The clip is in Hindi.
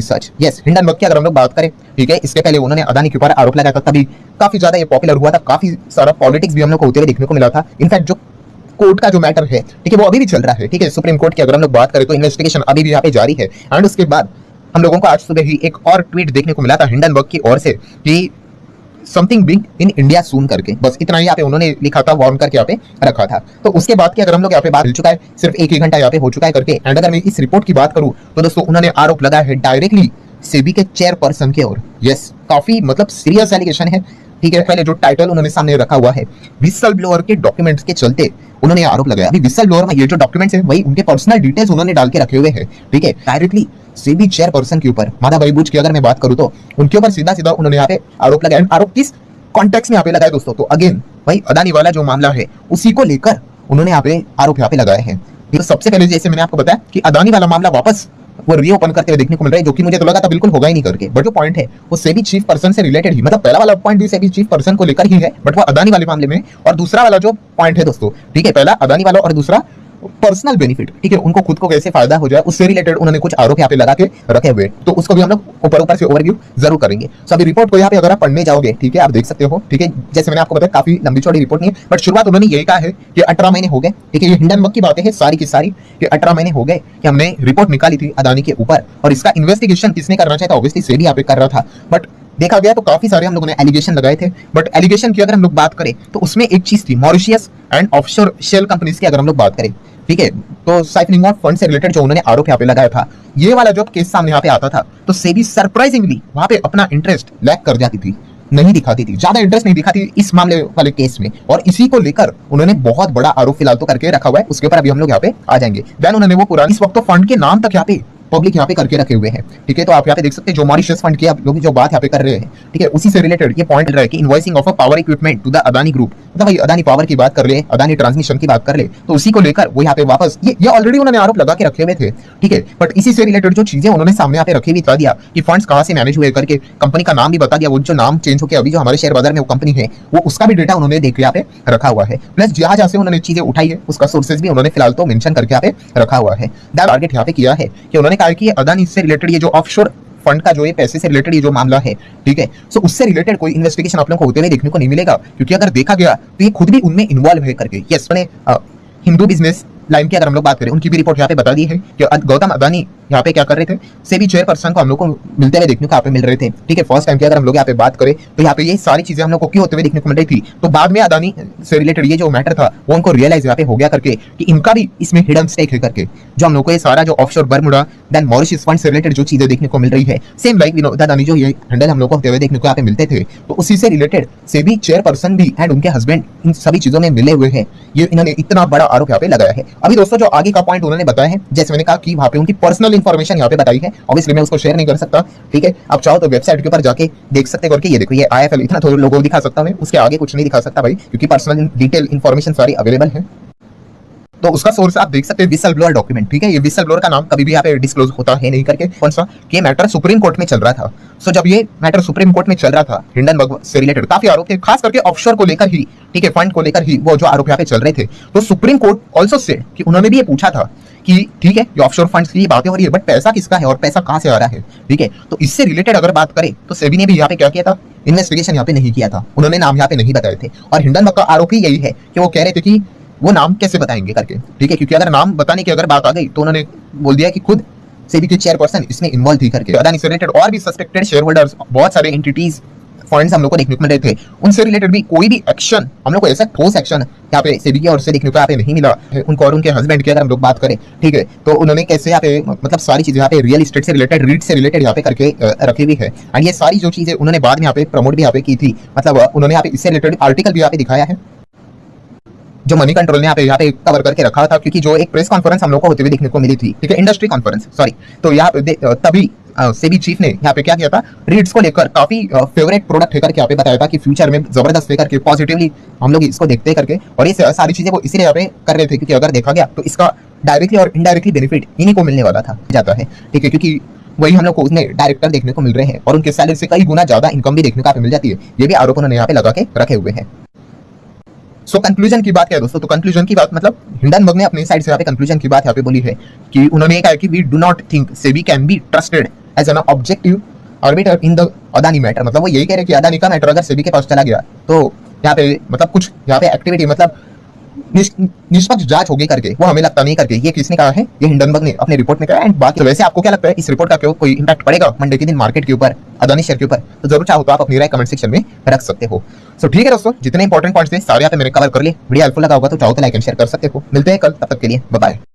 Is such. यस, हिंडनबर्ग की अगर हम लोग बात करें, ठीक है, इसके पहले उन्होंने अदानी के ऊपर आरोप लगाया था, तभी काफी ज्यादा ये पॉपुलर हुआ था, काफी सारा पॉलिटिक्स भी हम लोग को होते हुए देखने को मिला था। इनफैक्ट जो कोर्ट का जो मैटर है, ठीक है, वो अभी भी चल रहा है, ठीक है, सुप्रीम कोर्ट की अगर हम लोग बात करें तो इन्वेस्टिगेशन अभी भी यहाँ पे जारी है। एंड उसके बाद हम लोगों को आज सुबह ही एक और ट्वीट देखने को मिला था हिंडनबर्ग की ओर से कि समथिंग बिग इन इंडिया सून करके, बस इतना ही यहाँ पे उन्होंने लिखा था, वार्न करके यहाँ पे रखा था। तो उसके बाद की अगर हम लोग यहाँ पे बात मिल चुका है, सिर्फ एक ही घंटा यहाँ पे हो चुका है करके। एंड अगर मैं इस रिपोर्ट की बात करूं तो दोस्तों उन्होंने आरोप लगाया है डायरेक्टली सेबी के चेयरपर्सन की ओर। यस, काफी मतलब सीरियस एलिगेशन है, ठीक है। पहले जो टाइटल उन्होंने सामने रखा हुआ है, विसल ब्लोअर के डॉक्यूमेंट्स के चलते उन्होंने आरोप लगाया। अभी विसल ब्लोअर में ये जो डॉक्यूमेंट्स है वही उनके पर्सनल डिटेल्स उन्होंने डाल के रखे हुए हैं, ठीक है, डायरेक्टली सेबी चेयरपर्सन के ऊपर, माधव बुच की अगर मैं बात करूं तो उनके ऊपर सीधा सीधा उन्होंने यहाँ पे आरोप लगाया। आरोप किस कॉन्टेक्स्ट में यहाँ पे लगाया दोस्तों, तो अगेन भाई अदानी वाला जो मामला है उसी को लेकर उन्होंने यहाँ पे आरोप यहाँ पे लगाए हैं। तो सबसे पहले जैसे मैंने आपको बताया कि अदानी वाला मामला वापस वो रीओपन करते हुए देखने को मिल रहा है, जो कि मुझे तो लगा था बिल्कुल होगा ही नहीं करके, बट जो पॉइंट है वो सेबी चीफ पर्सन से रिलेटेड ही, मतलब पहला वाला पॉइंट भी सेबी चीफ पर्सन को लेकर ही है, बट वो अदानी वाले मामले में, और दूसरा वाला जो पॉइंट है दोस्तों, ठीक है, पहला अदानी वाला और दूसरा पर्सनल बेनिफिट, ठीक है, उनको खुद को कैसे फायदा हो जाए उससे रिलेटेड उन्होंने कुछ आरोप यहाँ पे लगा के रखे हुए, तो उसको भी हम लोग ऊपर से ओवरव्यू जरूर करेंगे। सो अभी रिपोर्ट को यहाँ पे अगर आप पढ़ने जाओगे, ठीक है, आप देख सकते हो, ठीक है, जैसे मैंने आपको बताया काफी लंबी चौड़ी रिपोर्ट नहीं है, बट शुरुआत उन्होंने यही कहा है कि 18 महीने हो गए, ठीक है, ये हिंडनबर्ग की बातें हैं सारी की सारी, कि 18 महीने हो गए कि हमने रिपोर्ट निकाली थी अदानी के ऊपर, और इसका इन्वेस्टिगेशन किसने करना चाहिए था, ऑब्वियसली सेबी यहाँ पे कर रहा था, बट देखा गया तो काफी सारे हम लोगों ने एलिगेशन लगाए थे। बट एलिगेशन की अगर हम लोग बात करें तो उसमें एक चीज थी, Mauritius and offshore shell companies की अगर हम लोग बात करें, ठीक है, तो साइफनिंग ऑफ फंड से रिलेटेड जो उन्होंने आरोप यहाँ पे लगाया था, ये वाला जो केस सामने यहाँ पे आता था तो सेबी सरप्राइजिंगली वहां पे अपना इंटरेस्ट लैक कर जाती थी, नहीं दिखाती थी, ज्यादा इंटरेस्ट नहीं दिखाती इस मामले वाले केस में, और इसी को लेकर उन्होंने बहुत बड़ा आरोप फिलहाल तो करके रखा हुआ है, उसके ऊपर अभी हम लोग यहाँ पे आ जाएंगे। देन उन्होंने वो पुरानी इस वक्त तो फंड के नाम तक यहाँ पे पब्लिक यहाँ पे करके रखे हुए हैं, ठीक है, तो आप यहाँ पे देख सकते हैं जो मॉरिशस फंड की आप लोग जो बात यहाँ पे कर रहे हैं, ठीक है, उसी से रिलेटेड ये पॉइंट रहा है कि invoicing of a power equipment to the Adani group, मतलब भाई अदानी पावर की बात कर ले, अदानी ट्रांसमिशन की बात कर ले, तो उसी को लेकर वो यहाँ पे वापस ये ऑलरेडी उन्होंने आरोप लगा के रखे हुए थे, ठीक है, बट इसी से रिलेटेड जो चीजें उन्होंने सामने यहाँ पे रखी हुई बता दिया कि फंड्स कहाँ से मैनेज हुए करके, कंपनी का नाम भी बता दिया, वो जो नाम चेंज होकर अभी जो हमारे शेयर बाजार में वो कंपनी है वो उसका भी डेटा उन्होंने देख यहाँ पे रखा हुआ है, प्लस जहां जहां से उन्होंने चीजें उठाई है उसका सोर्सेज भी उन्होंने फिलहाल तो मेंशन करके यहाँ पे रखा हुआ है। टारगेट यहाँ पे किया है कि उन्होंने कहा कि अदानी से रिलेटेड ये जो ऑफशोर फंड का जो ये पैसे से रिलेटेड ये जो मामला है, ठीक है, सो उससे रिलेटेड कोई इन्वेस्टिगेशन आप लोगों को होते हुए देखने को नहीं मिलेगा, क्योंकि अगर देखा गया तो ये खुद भी उनमें इन्वॉल्व है करके। यस, मैंने हिंदू बिजनेस लाइन की अगर हम लोग बात करें, उनकी भी रिपोर्ट यहाँ पे बता दी है कि गौतम अदानी यहाँ पे क्या कर रहे थे, सेबी चेयरपर्सन को हम लोग को मिलते हुए देखने को यहाँ पे मिल रहे थे, ठीक है, फर्स्ट टाइम की अगर हम लोग यहाँ पे बात करें तो यहाँ पे ये सारी चीजें हम लोग को क्यों होते हुए देखने को मिल रही थी, तो बाद में अदानी से रिलेटेड ये जो मैटर था वो उनको रियलाइज यहाँ पे हो गया करके कि इनका भी इसमें हिडन स्टेक है करके, जो हम लोग को ये सारा जो offshore Bermuda then Mauritius fund से रिलेटेड जो चीजें देखने को मिल रही है, सेम लाइक विनोद अदानी जो ये हैंडल हम लोग को होते हुए देखने को यहाँ पे मिलते थे, तो उसी से रिलेटेड सेबी चेयरपर्सन भी एंड उनके हस्बैंड इन सभी चीजों में मिले हुए हैं, ये इन्होंने इतना बड़ा आरोप यहाँ पे लगाया है। अभी दोस्तों जो आगे का पॉइंट उन्होंने बताया है, जैसे मैंने कहा कि वहां पे उनकी पर्सनल इंफॉर्मेशन यहाँ पे बताई है, ऑब्वियसली मैं उसको शेयर नहीं कर सकता, ठीक है, आप चाहो तो वेबसाइट के ऊपर जाके देख सकते हैं करके, ये देखो ये IIFL इतना थोड़ा लोगो दिखा सकता हूं, उसके आगे कुछ नहीं दिखा सकता भाई, क्योंकि पर्सनल डिटेल इंफॉर्मेशन सारी अवेलेबल है। तो उसका सोर्स आप देख सकते हैं विसल ब्लोअर डॉक्यूमेंट, ठीक है, ये विसल ब्लोअर का नाम कभी भी यहाँ पे डिस्क्लोज होता है नहीं करके, कौन सा ये मैटर सुप्रीम कोर्ट में चल रहा था। सो जब ये मैटर सुप्रीम कोर्ट में चल रहा था, हिंडनबर्ग से रिलेटेड काफी आरोप थे, खास करके ऑफशोर को लेकर ही, ठीक है, फंड को लेकर ही वो जो आरोप यहाँ पे चल रहे थे, तो सुप्रीम कोर्ट ऑल्सो सेड कि उन्होंने भी ये पूछा था कि ठीक है ये ऑफशोर फंड्स की बातें हो रही है, बट पैसा किसका है और पैसा कहां से आ रहा है, ठीक है, तो इससे रिलेटेड अगर बात करें तो सेबी ने भी यहाँ पे क्या किया था, इन्वेस्टिगेशन यहाँ पे नहीं किया था, उन्होंने नाम यहाँ पे नहीं बताए थे, और हिंडनबर्ग का आरोप ही यही है कि वो कह रहे थे कि वो नाम कैसे बताएंगे करके, ठीक है, क्योंकि अगर नाम बताने की अगर बात आ गई तो उन्होंने बोल दिया कि खुद सेबी के चेयरपर्सन इसमें इन्वॉल्व थी करके। अदानी से रिलेटेड और भी सस्पेक्टेड शेयर होल्डर्स, बहुत सारे एंटिटीज फंड्स हम लोग को देखने को मिल रहे थे, उनसे रिलेटेड भी कोई भी एक्शन हम लोग को ऐसा ठोस एक्शन यहाँ पे सेबी की ओर से देखने को यहाँ पे नहीं मिला। उनको और उनके हस्बैंड की अगर हम लोग बात करें, ठीक है, तो उन्होंने कैसे यहाँ पे मतलब सारी चीजें यहाँ पे रियल एस्टेट से रिलेटेड, रीट से रिलेटेड यहाँ पे करके रखी हुई है, एंड ये सारी जो चीजें उन्होंने बाद में यहाँ पे प्रमोट भी यहाँ पे की थी, मतलब उन्होंने यहाँ पे इससे रिलेटेड आर्टिकल भी यहाँ पे दिखाया है जो मनी कंट्रोल ने यहाँ पे कवर करके रखा था, क्योंकि जो एक प्रेस कॉन्फ्रेंस हम लोग को होते हुए देखने को मिली थी, ठीक है, इंडस्ट्री कॉन्फ्रेंस सॉरी, तो यहाँ पे तभी सेबी चीफ ने यहाँ पे क्या किया था, रीट्स को लेकर काफी फेवरेट प्रोडक्ट है करके यहाँ पे बताया था कि फ्यूचर में जबरदस्त है करके, पॉजिटिवली हम लोग इसको देखते करके, और ये सारी चीजें वो इसीलिए यहाँ पे कर रहे थे क्योंकि अगर देखा गया तो इसका डायरेक्टली और इनडायरेक्टली बेनिफिट इन्हीं को मिलने वाला था जाता है, ठीक है, क्योंकि वही हम लोग को उसने डायरेक्टर देखने को मिल रहे हैं और उनके सैलरी से कई गुना ज्यादा इनकम भी देखने को मिल जाती है, ये भी आरोप उन्होंने यहाँ पे लगा के रखे हुए हैं। सो कंक्लूजन की बात क्या है दोस्तों, तो कंक्लूजन की बात मतलब हिंडनबर्ग ने अपनी साइड से यहाँ पे कंक्लूजन की बात यहाँ पे बोली है कि उन्होंने कहा कि we do not think SEBI can be trusted as an objective arbiter in the Adani matter. मतलब वो यही कह रहे कि अदानी का मैटर अगर सेबी के पास चला गया तो यहाँ पे मतलब कुछ यहाँ पे एक्टिविटी मतलब निष्पक्ष जांच होगी करके वो हमें लगता नहीं करके ये किसने कहा है, ये हिंडनबर्ग ने अपने रिपोर्ट में कहा। एंड बाकी तो वैसे आपको क्या लगता है इस रिपोर्ट का क्यों कोई इंपैक्ट पड़ेगा मंडे के दिन मार्केट के ऊपर, अदानी शेयर के ऊपर? तो जरूर चाहो तो आप अपनी राय कमेंट सेक्शन में रख सकते हो। सो ठीक है दोस्तों, जितने इंपॉर्टेंट पॉइंट्स थे सारे यहाँ पे मैंने कवर कर लिए। वीडियो हेल्पफुल लगा होगा तो चाहो तो लाइक एंड शेयर कर सकते हो। मिलते हैं कल, तब तक के लिए बाय बाय।